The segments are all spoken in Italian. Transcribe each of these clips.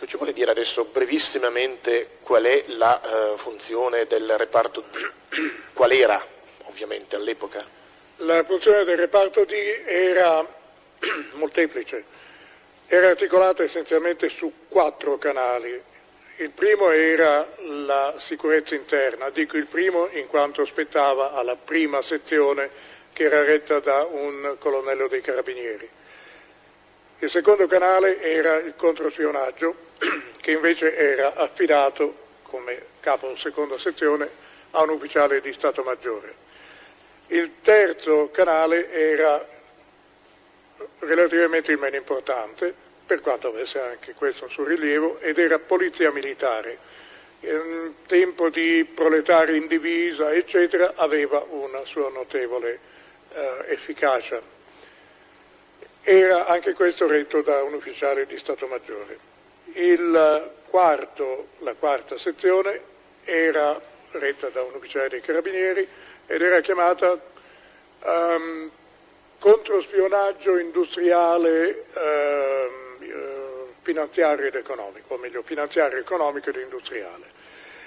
Ecco, ci vuole dire adesso brevissimamente qual è la funzione del reparto D? Qual era, ovviamente, all'epoca? La funzione del reparto D era molteplice, era articolata essenzialmente su 4 canali. Il primo era la sicurezza interna, dico il primo in quanto spettava alla prima sezione che era retta da un colonnello dei carabinieri. Il secondo canale era il controspionaggio, che invece era affidato come capo seconda sezione a un ufficiale di Stato Maggiore. Il terzo canale era relativamente il meno importante, per quanto avesse anche questo un suo rilievo, ed era polizia militare. In tempo di proletari in divisa, eccetera, aveva una sua notevole efficacia. Era anche questo retto da un ufficiale di Stato Maggiore. La quarta sezione era retta da un ufficiale dei carabinieri ed era chiamata controspionaggio industriale, finanziario ed economico, o meglio finanziario, economico ed industriale.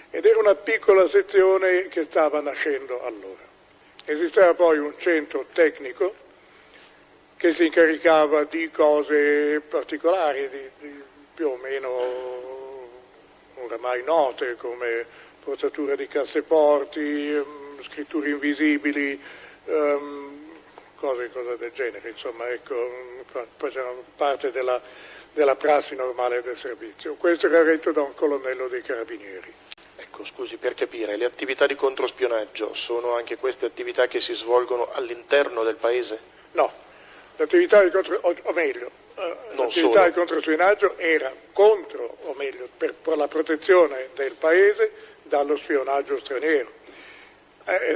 Ed era una piccola sezione che stava nascendo allora. Esisteva poi un centro tecnico che si incaricava di cose particolari, di più o meno oramai note, come forzatura di casseporti, scritture invisibili, cose del genere, insomma, ecco, facevano parte della prassi normale del servizio. Questo era retto da un colonnello dei carabinieri. Ecco, scusi, per capire, le attività di controspionaggio sono anche queste attività che si svolgono all'interno del paese? No. L'attività di controspionaggio era contro, o meglio, per la protezione del paese dallo spionaggio straniero.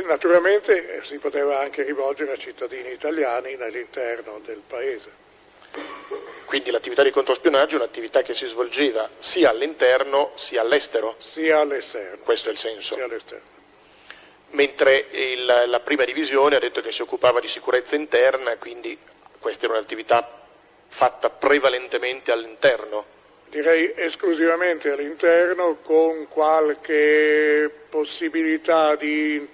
Naturalmente si poteva anche rivolgere a cittadini italiani nell'interno del paese. Quindi l'attività di controspionaggio è un'attività che si svolgeva sia all'interno sia all'estero? Sia all'esterno. Questo è il senso? Sia all'esterno. Mentre la prima divisione ha detto che si occupava di sicurezza interna, quindi questa era un'attività fatta prevalentemente all'interno? Direi esclusivamente all'interno, con qualche possibilità di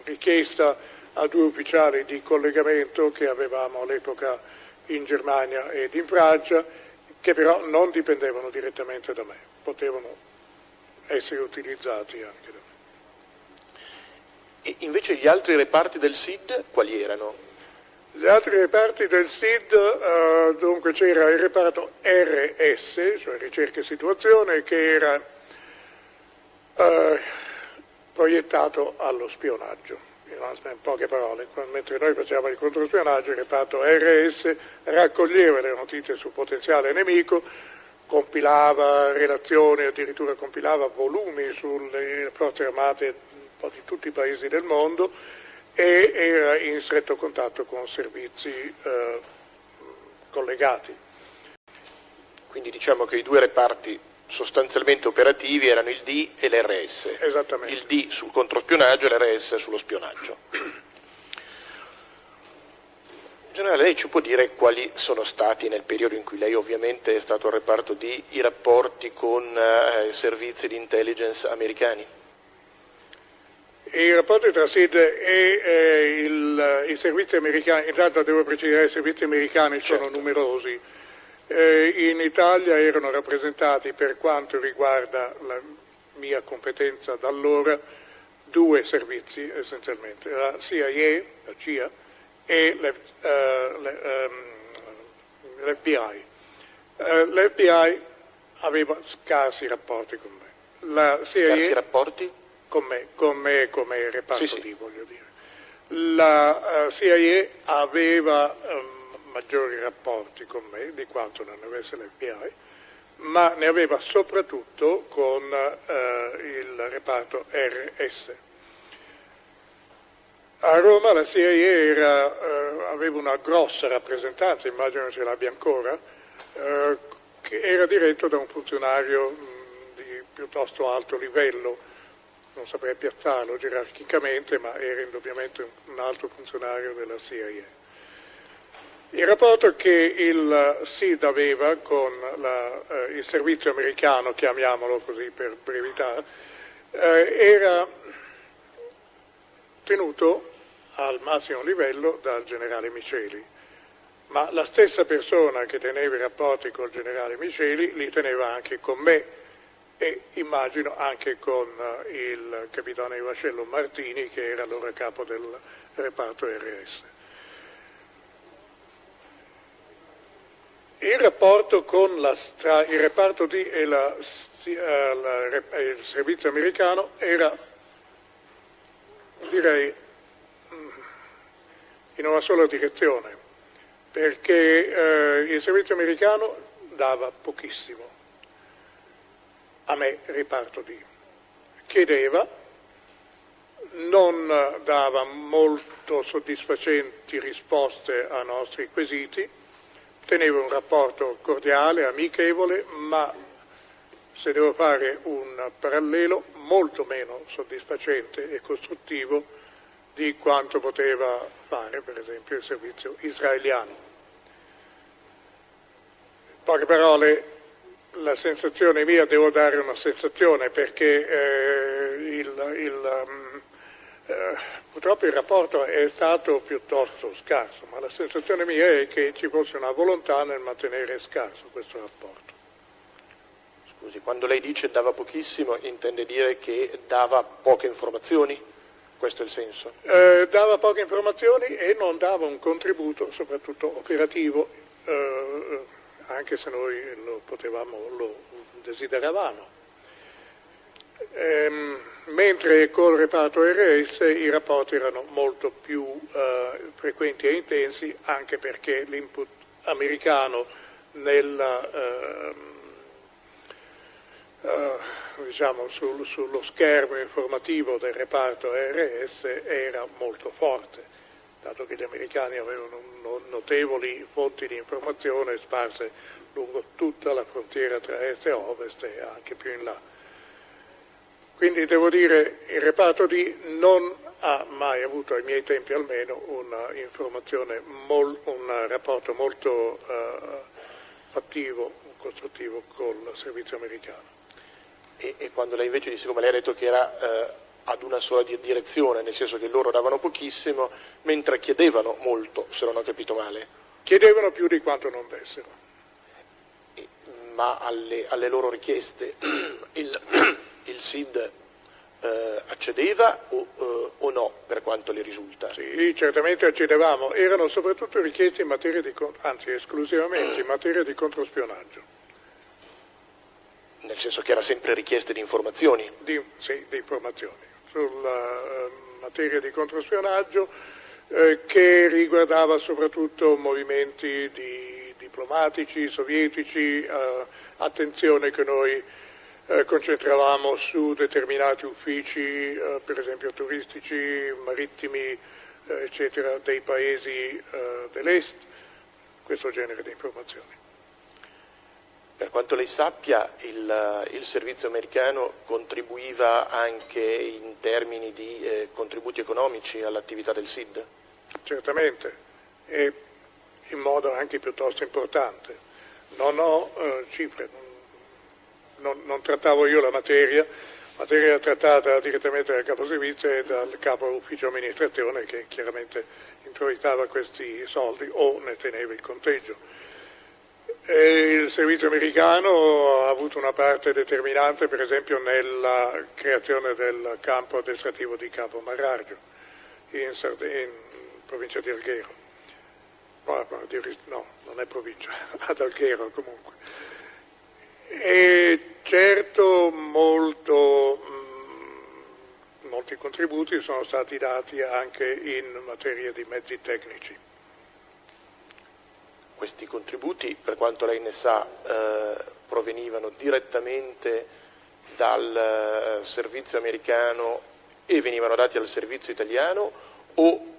richiesta a 2 ufficiali di collegamento che avevamo all'epoca in Germania ed in Francia, che però non dipendevano direttamente da me, potevano essere utilizzati anche da me. E invece gli altri reparti del SID quali erano? Gli altri reparti del SID, dunque c'era il reparto RS, cioè ricerca e situazione, che era proiettato allo spionaggio. In poche parole, mentre noi facevamo il controspionaggio, il reparto RS raccoglieva le notizie sul potenziale nemico, compilava relazioni, addirittura compilava volumi sulle forze armate un po' di tutti i paesi del mondo, e era in stretto contatto con servizi collegati. Quindi diciamo che i 2 reparti sostanzialmente operativi erano il D e l'RS. Esattamente. Il D sul controspionaggio e l'RS sullo spionaggio. Generale, lei ci può dire quali sono stati, nel periodo in cui lei ovviamente è stato al reparto D, i rapporti con servizi di intelligence americani? I rapporti tra SID e i servizi americani, intanto devo precisare che i servizi americani sono numerosi. In Italia erano rappresentati, per quanto riguarda la mia competenza da allora, 2 servizi essenzialmente, la CIA, la CIA e l'FBI. L'FBI aveva scarsi rapporti con me. La CIA, scarsi rapporti? Con me come reparto sì. D, voglio dire. La CIA aveva maggiori rapporti con me di quanto non ne avesse l'FBI, ma ne aveva soprattutto con il reparto RS. A Roma la CIA aveva una grossa rappresentanza, immagino ce l'abbia ancora, che era diretto da un funzionario di piuttosto alto livello. Non saprei piazzarlo gerarchicamente, ma era indubbiamente un alto funzionario della CIA. Il rapporto che il SID aveva con il servizio americano, chiamiamolo così per brevità, era tenuto al massimo livello dal generale Miceli, ma la stessa persona che teneva i rapporti col generale Miceli li teneva anche con me e immagino anche con il capitano Vascello Martini, che era allora capo del reparto RS. Il rapporto tra il reparto D e il servizio americano era, direi, in una sola direzione, perché il servizio americano dava pochissimo, a me reparto D, chiedeva, non dava molto soddisfacenti risposte ai nostri quesiti, teneva un rapporto cordiale, amichevole, ma se devo fare un parallelo, molto meno soddisfacente e costruttivo di quanto poteva fare, per esempio, il servizio israeliano. In poche parole, la sensazione mia, devo dare una sensazione, perché purtroppo il rapporto è stato piuttosto scarso, ma la sensazione mia è che ci fosse una volontà nel mantenere scarso questo rapporto. Scusi, quando lei dice dava pochissimo, intende dire che dava poche informazioni? Questo è il senso? Dava poche informazioni e non dava un contributo, soprattutto operativo, anche se noi lo desideravamo. Mentre col reparto RS i rapporti erano molto più frequenti e intensi, anche perché l'input americano diciamo sullo schermo informativo del reparto RS era molto forte, dato che gli americani avevano notevoli fonti di informazione sparse lungo tutta la frontiera tra est e ovest e anche più in là. Quindi devo dire, il reparto D non ha mai avuto, ai miei tempi almeno, un rapporto molto fattivo, costruttivo col servizio americano. E quando lei invece, siccome lei ha detto che era ad una sola direzione, nel senso che loro davano pochissimo, mentre chiedevano molto, se non ho capito male. Chiedevano più di quanto non dessero. Ma alle loro richieste il SID accedeva o no, per quanto le risulta? Sì, certamente accedevamo, erano soprattutto richieste in materia anzi esclusivamente in materia di controspionaggio. Nel senso che era sempre richieste di informazioni? Sì, di informazioni. Sulla materia di controspionaggio che riguardava soprattutto movimenti diplomatici, sovietici, attenzione che noi concentravamo su determinati uffici, per esempio turistici, marittimi, eccetera, dei paesi dell'Est, questo genere di informazioni. Per quanto lei sappia, il servizio americano contribuiva anche in termini di contributi economici all'attività del SID? Certamente, e in modo anche piuttosto importante. Non ho cifre, non trattavo io la materia era trattata direttamente dal capo servizio e dal capo ufficio amministrazione, che chiaramente introitava questi soldi o ne teneva il conteggio. Il servizio americano ha avuto una parte determinante, per esempio, nella creazione del campo addestrativo di Capo Marraggio, in provincia di Alghero. No, non è provincia, ad Alghero comunque. E certo molti contributi sono stati dati anche in materia di mezzi tecnici. Questi contributi, per quanto lei ne sa, provenivano direttamente dal servizio americano e venivano dati al servizio italiano o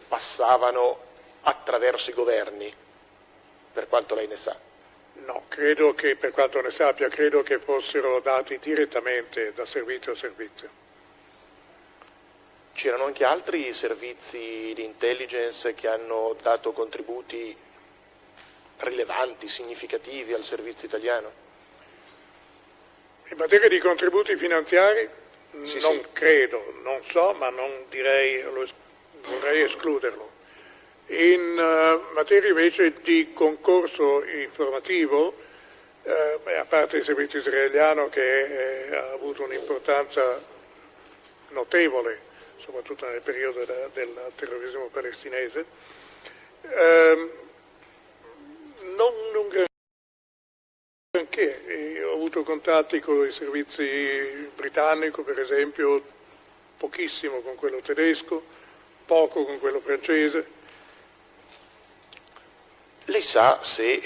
passavano attraverso i governi, per quanto lei ne sa? No, credo che, per quanto ne sappia, credo che fossero dati direttamente da servizio a servizio. C'erano anche altri servizi di intelligence che hanno dato contributi rilevanti, significativi al servizio italiano? In materia di contributi finanziari Sì, non sì. credo, non so, ma non direi, vorrei escluderlo. In materia invece di concorso informativo, a parte il servizio israeliano che ha avuto un'importanza notevole, soprattutto nel periodo del terrorismo palestinese, non granché. Ho avuto contatti con i servizi britannico, per esempio, pochissimo con quello tedesco, poco con quello francese. Lei sa se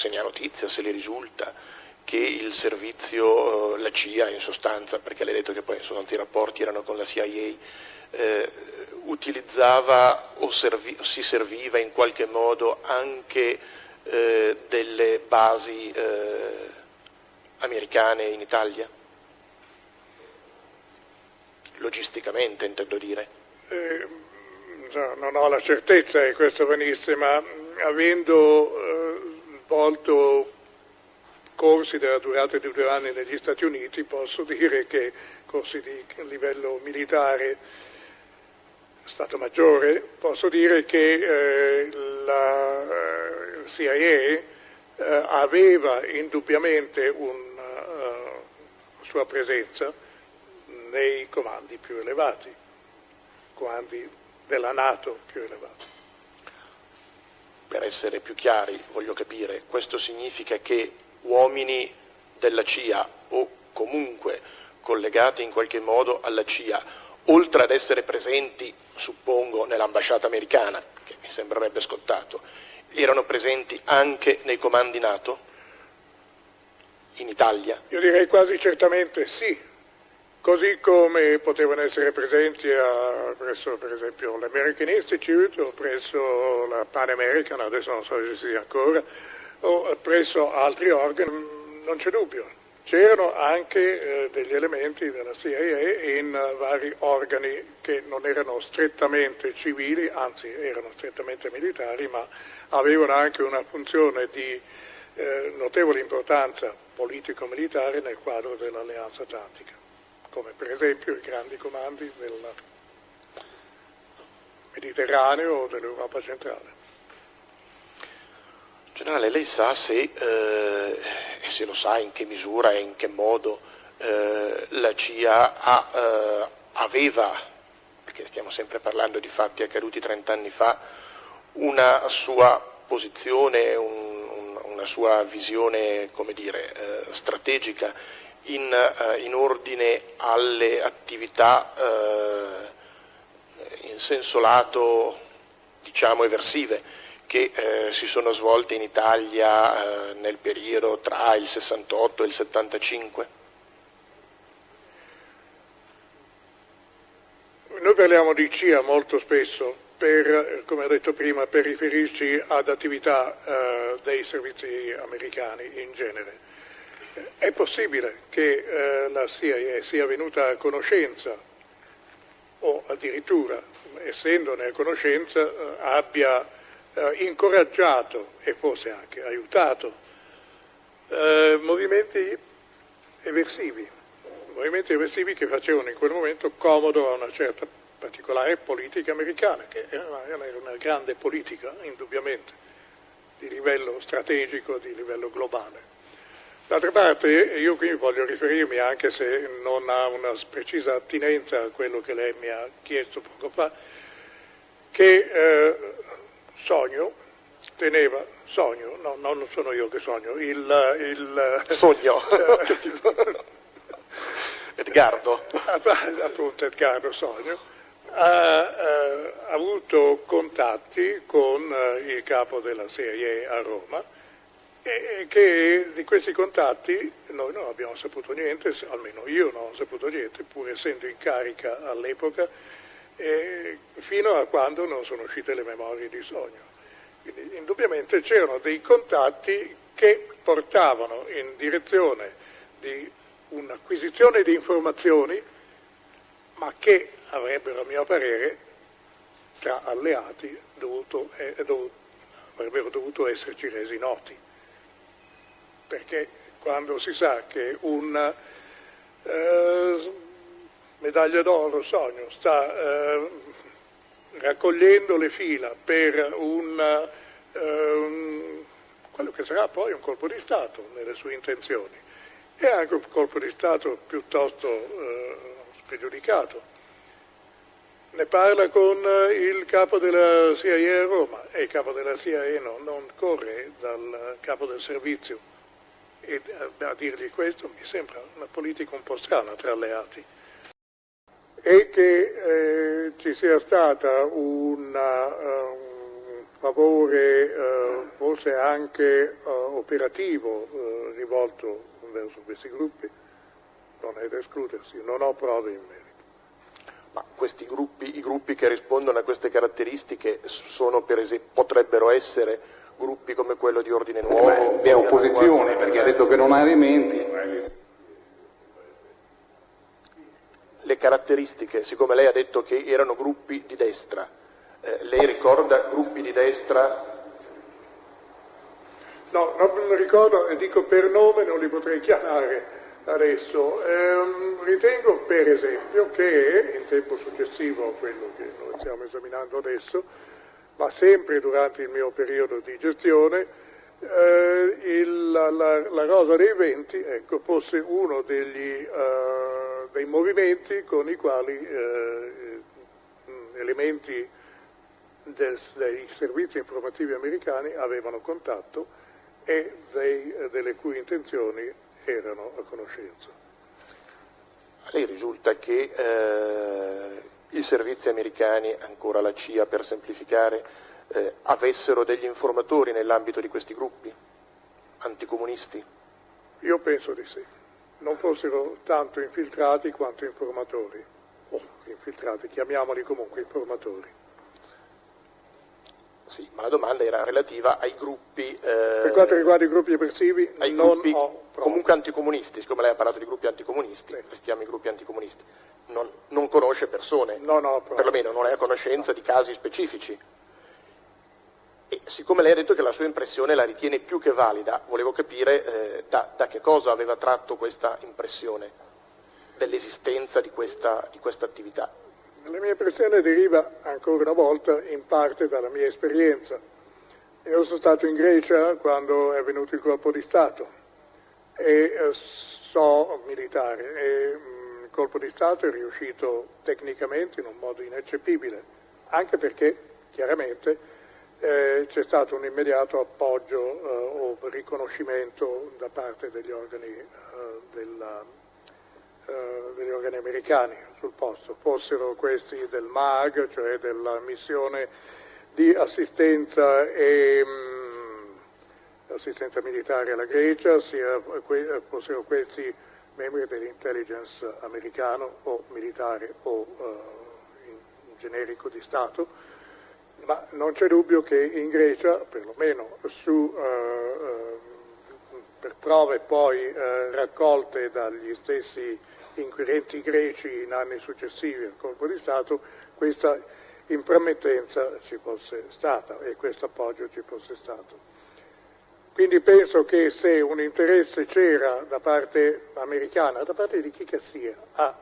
ne ha notizia, se le risulta che il servizio, la CIA in sostanza, perché lei ha detto che poi in sostanza i rapporti erano con la CIA, utilizzava o si serviva in qualche modo anche delle basi americane in Italia? Logisticamente intendo dire. Non ho la certezza che questo venisse, ma avendo svolto corsi della durata di 2 anni negli Stati Uniti, posso dire che corsi di livello militare, Stato Maggiore, posso dire che la CIA aveva indubbiamente una sua presenza nei comandi più elevati, comandi della NATO più elevati. Per essere più chiari, voglio capire, questo significa che uomini della CIA o comunque collegati in qualche modo alla CIA, oltre ad essere presenti, suppongo, nell'ambasciata americana, che mi sembrerebbe scontato, erano presenti anche nei comandi NATO in Italia? Io direi quasi certamente sì, così come potevano essere presenti presso per esempio l'American Institute o presso la Pan American, adesso non so se sia ancora, o presso altri organi, non c'è dubbio. C'erano anche degli elementi della CIA in vari organi che non erano strettamente civili, anzi erano strettamente militari, ma avevano anche una funzione di notevole importanza politico-militare nel quadro dell'Alleanza Atlantica, come per esempio i grandi comandi del Mediterraneo o dell'Europa centrale. Generale, lei sa se, e se lo sa in che misura e in che modo la CIA aveva, perché stiamo sempre parlando di fatti accaduti 30 anni fa, una sua posizione, una sua visione, come dire, strategica in ordine alle attività in senso lato, diciamo, eversive che si sono svolte in Italia nel periodo tra il 68 e il 75? Noi parliamo di CIA molto spesso, come ho detto prima, per riferirci ad attività dei servizi americani in genere. È possibile che la CIA sia venuta a conoscenza o addirittura, essendone a conoscenza, abbia incoraggiato e forse anche aiutato movimenti eversivi che facevano in quel momento comodo a una certa particolare politica americana, che era una grande politica, indubbiamente, di livello strategico, di livello globale. D'altra parte, io qui voglio riferirmi, anche se non ha una precisa attinenza a quello che lei mi ha chiesto poco fa, che no, non sono io che sogno, Sogno. Edgardo. Appunto Edgardo Sogno, ha avuto contatti con il capo della CIA a Roma e che di questi contatti noi non abbiamo saputo niente, almeno io non ho saputo niente, pur essendo in carica all'epoca, fino a quando non sono uscite le memorie di Sogno. Quindi indubbiamente c'erano dei contatti che portavano in direzione di un'acquisizione di informazioni, ma che avrebbero, a mio parere, tra alleati avrebbero dovuto esserci resi noti, perché quando si sa che un medaglia d'oro Sogno sta raccogliendo le fila per quello che sarà poi un colpo di Stato nelle sue intenzioni, e anche un colpo di Stato piuttosto spregiudicato. Ne parla con il capo della CIA a Roma, e il capo della CIA non corre dal capo del servizio, e a dirgli questo mi sembra una politica un po' strana tra alleati. E che ci sia stata un favore forse anche operativo rivolto verso questi gruppi non è da escludersi, non ho prove in merito. Ma questi gruppi, i gruppi che rispondono a queste caratteristiche sono per esempio, potrebbero essere gruppi come quello di Ordine Nuovo? È opposizione, perché ha detto che non ha elementi. Le caratteristiche, siccome lei ha detto che erano gruppi di destra, lei ricorda gruppi di destra? No, non ricordo, e dico per nome, non li potrei chiamare adesso. Ritengo per esempio che in tempo successivo a quello che noi stiamo esaminando adesso, ma sempre durante il mio periodo di gestione, la Rosa dei Venti fosse uno dei movimenti con i quali elementi dei servizi informativi americani avevano contatto e delle cui intenzioni erano a conoscenza. A lei risulta che i servizi americani, ancora la CIA per semplificare, avessero degli informatori nell'ambito di questi gruppi anticomunisti? Io penso di sì. Non fossero tanto infiltrati quanto informatori. Infiltrati, chiamiamoli comunque informatori. Sì, ma la domanda era relativa ai gruppi... per quanto riguarda i gruppi eversivi, ai non gruppi ho prove. Comunque anticomunisti, siccome lei ha parlato di gruppi anticomunisti, sì. Restiamo i gruppi anticomunisti. Non conosce persone, non ho prove. Perlomeno non è a conoscenza di casi specifici. E siccome lei ha detto che la sua impressione la ritiene più che valida, volevo capire da che cosa aveva tratto questa impressione dell'esistenza di questa attività. La mia impressione deriva ancora una volta in parte dalla mia esperienza. Io sono stato in Grecia quando è venuto il colpo di Stato e so militare, e il colpo di Stato è riuscito tecnicamente in un modo ineccepibile, anche perché chiaramente c'è stato un immediato appoggio o riconoscimento da parte degli organi americani sul posto, fossero questi del MAG, cioè della missione di assistenza assistenza militare alla Grecia, fossero questi membri dell'intelligence americano o militare o in generico di Stato, ma non c'è dubbio che in Grecia, perlomeno per prove poi raccolte dagli stessi inquirenti greci in anni successivi al colpo di Stato, questa impromettenza ci fosse stata e questo appoggio ci fosse stato. Quindi penso che se un interesse c'era da parte americana, da parte di chi che sia, a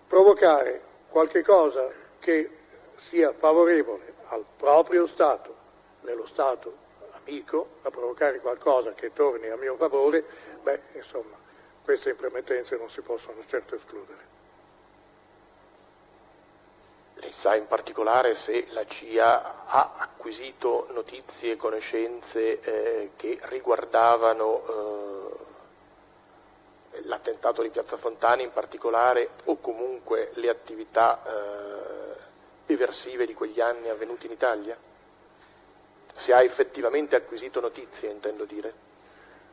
provocare qualche cosa che sia favorevole al proprio Stato, nello Stato amico, a provocare qualcosa che torni a mio favore, insomma, queste impromettenze non si possono certo escludere. Lei sa in particolare se la CIA ha acquisito notizie e conoscenze che riguardavano l'attentato di Piazza Fontana in particolare, o comunque le attività eversive di quegli anni avvenute in Italia? Se ha effettivamente acquisito notizie, intendo dire.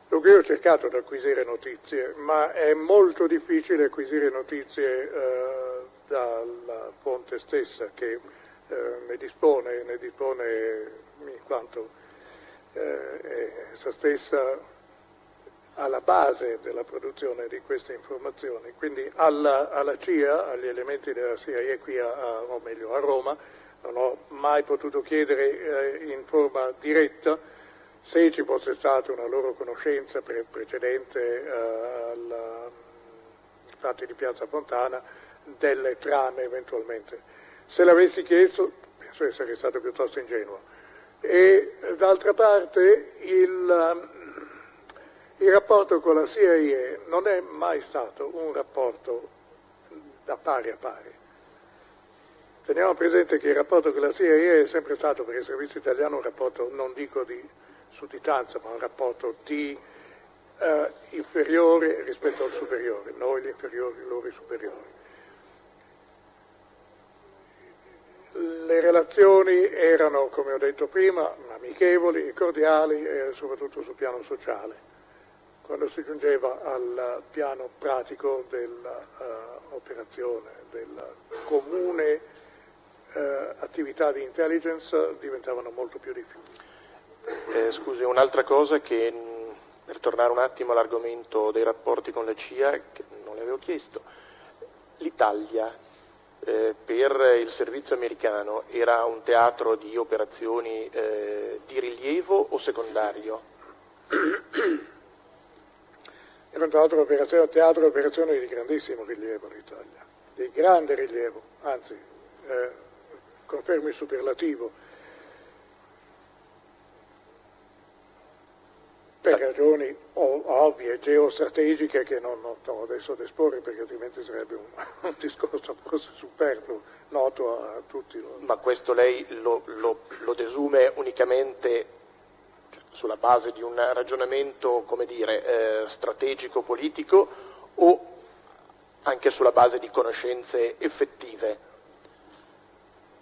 Dunque io ho cercato di acquisire notizie, ma è molto difficile acquisire notizie dalla fonte stessa che ne dispone in quanto essa stessa alla base della produzione di queste informazioni. Quindi alla CIA, agli elementi della CIA qui o meglio a Roma, non ho mai potuto chiedere in forma diretta se ci fosse stata una loro conoscenza precedente ai fatti di Piazza Fontana delle trame eventualmente. Se l'avessi chiesto penso essere stato piuttosto ingenuo. E d'altra parte il rapporto con la CIA non è mai stato un rapporto da pari a pari. Teniamo presente che il rapporto con la CIA è sempre stato per il servizio italiano un rapporto, non dico di sudditanza, ma un rapporto di inferiore rispetto al superiore, noi gli inferiori, loro i superiori. Le relazioni erano, come ho detto prima, amichevoli e cordiali, soprattutto sul piano sociale. Quando si giungeva al piano pratico dell'operazione, della comune attività di intelligence, diventavano molto più difficili. Scusi, un'altra cosa che, per tornare un attimo all'argomento dei rapporti con la CIA, che non le avevo chiesto, l'Italia per il servizio americano era un teatro di operazioni di rilievo o secondario? Era un teatro di operazioni di grandissimo rilievo l'Italia, di grande rilievo, anzi confermo il superlativo, per ragioni ovvie, geostrategiche, che non sto adesso ad esporre perché altrimenti sarebbe un discorso forse superfluo, noto a tutti. Ma questo lei lo desume unicamente sulla base di un ragionamento, come dire, strategico-politico, o anche sulla base di conoscenze effettive?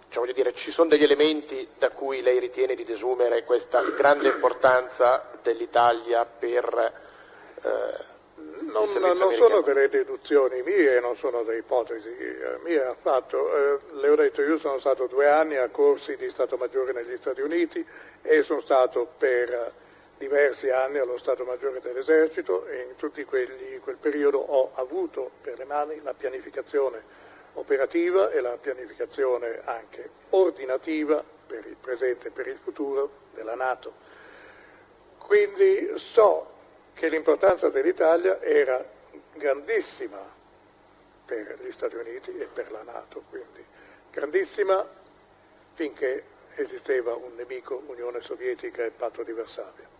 Cioè, voglio dire, ci sono degli elementi da cui lei ritiene di desumere questa grande importanza dell'Italia per non sono delle deduzioni mie, non sono delle ipotesi mie affatto. Le ho detto, io sono stato 2 anni a corsi di Stato Maggiore negli Stati Uniti e sono stato per diversi anni allo Stato Maggiore dell'Esercito, e in tutti quel periodo ho avuto per le mani la pianificazione operativa e la pianificazione anche ordinativa per il presente e per il futuro della NATO. Quindi so che l'importanza dell'Italia era grandissima per gli Stati Uniti e per la NATO, quindi grandissima finché esisteva un nemico, Unione Sovietica e Patto di Varsavia.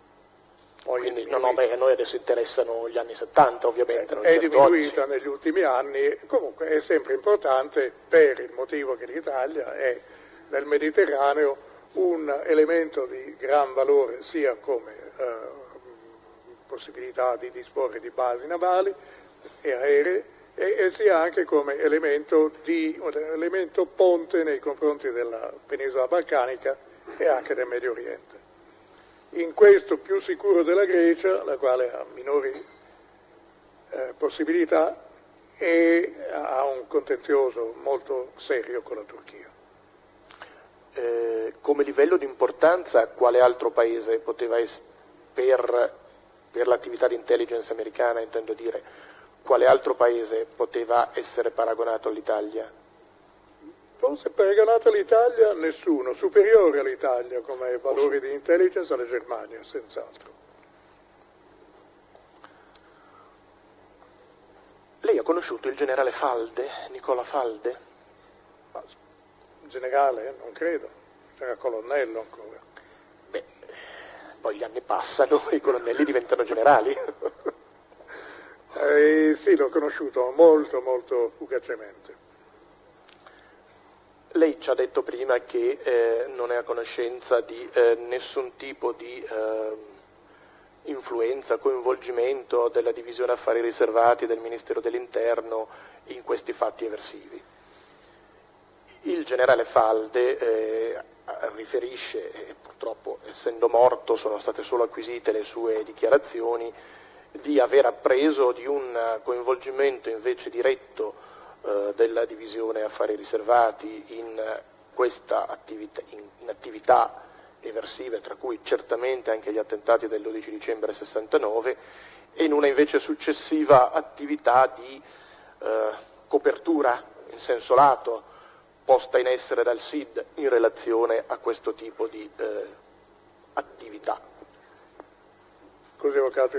Poi quindi a noi adesso interessano gli anni 70 ovviamente. È diminuita negli ultimi anni, comunque è sempre importante per il motivo che l'Italia è nel Mediterraneo un elemento di gran valore sia come possibilità di disporre di basi navali e aeree e sia anche come elemento ponte nei confronti della penisola balcanica e anche del Medio Oriente. In questo più sicuro della Grecia, la quale ha minori possibilità e ha un contenzioso molto serio con la Turchia. Come livello di importanza, quale altro paese poteva essere, per l'attività di intelligence americana intendo dire, quale altro paese poteva essere paragonato all'Italia? Forse paragonato all'Italia nessuno, superiore all'Italia come valori di intelligence alla Germania, senz'altro. Lei ha conosciuto il generale Falde, Nicola Falde? Ma, generale? Non credo, c'era colonnello ancora. Beh, poi gli anni passano e i colonnelli diventano generali. Sì, l'ho conosciuto molto, molto fugacemente. Lei ci ha detto prima che non è a conoscenza di nessun tipo di influenza, coinvolgimento della divisione affari riservati del Ministero dell'Interno in questi fatti eversivi. Il generale Falde riferisce, e purtroppo essendo morto sono state solo acquisite le sue dichiarazioni, di aver appreso di un coinvolgimento invece diretto della divisione affari riservati in questa attività eversive, tra cui certamente anche gli attentati del 12 dicembre 69, e in una invece successiva attività di copertura in senso lato posta in essere dal SID in relazione a questo tipo di attività. Scusi Avvocato,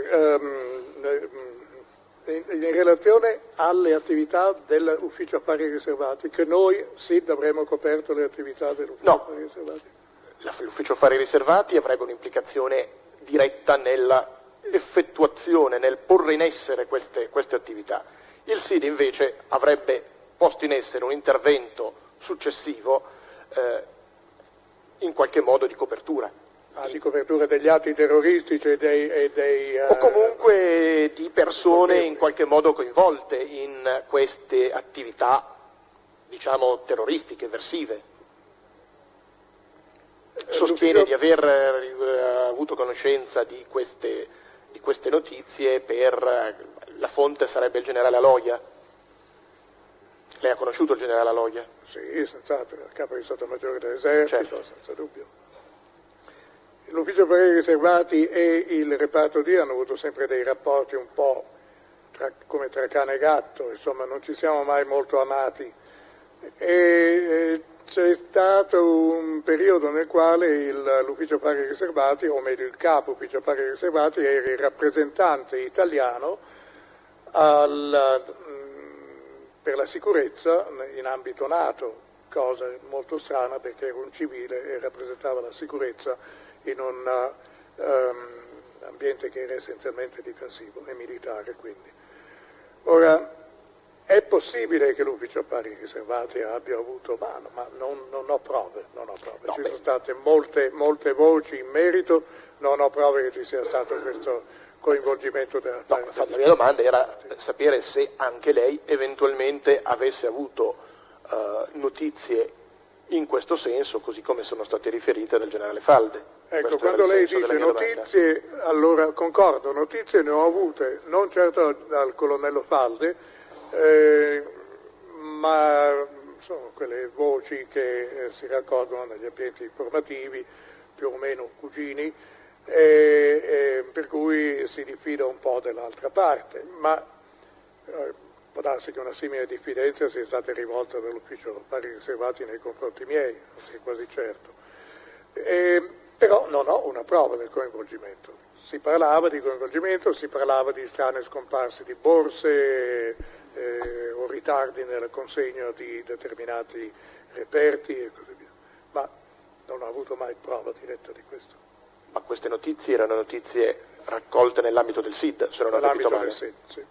in relazione alle attività dell'Ufficio Affari Riservati, che noi SID avremmo coperto le attività dell'Ufficio Affari Riservati? L'Ufficio Affari Riservati avrebbe un'implicazione diretta nella effettuazione, nel porre in essere queste attività. Il SID invece avrebbe posto in essere un intervento successivo in qualche modo di copertura. Di copertura degli atti terroristici o comunque di persone in qualche modo coinvolte in queste attività, diciamo, terroristiche, eversive. Sostiene di aver avuto conoscenza di queste notizie la fonte sarebbe il generale Aloia. Lei ha conosciuto il generale Aloia? Sì, senz'altro, il capo di Stato Maggiore dell'Esercito, certo. Senza dubbio. L'Ufficio Affari Riservati e il Reparto D hanno avuto sempre dei rapporti un po' come tra cane e gatto, insomma non ci siamo mai molto amati. E c'è stato un periodo nel quale l'Ufficio Affari Riservati, o meglio il capo Ufficio Affari Riservati, era il rappresentante italiano per la sicurezza in ambito NATO, cosa molto strana perché era un civile e rappresentava la sicurezza in un ambiente che era essenzialmente difensivo e militare quindi. Ora, è possibile che l'Ufficio Affari Riservati abbia avuto mano, ma non ho prove. No, ci sono state molte voci in merito, non ho prove che ci sia stato questo coinvolgimento della parte. La mia domanda era sapere se anche lei eventualmente avesse avuto notizie in questo senso, così come sono state riferite dal generale Falde. Ecco, quando lei dice notizie, allora concordo, notizie ne ho avute, non certo dal colonnello Falde, ma sono quelle voci che si raccolgono negli ambienti informativi, più o meno cugini, per cui si diffida un po' dell'altra parte, ma può darsi che una simile diffidenza sia stata rivolta dall'Ufficio Affari Riservati nei confronti miei, non sono quasi certo. Però non ho una prova del coinvolgimento. Si parlava di coinvolgimento, si parlava di strane scomparse di borse o ritardi nella consegna di determinati reperti e così via, ma non ho avuto mai prova diretta di questo. Ma queste notizie erano notizie raccolte nell'ambito del SID, se non ho capito male? Nell'ambito del SID, sì.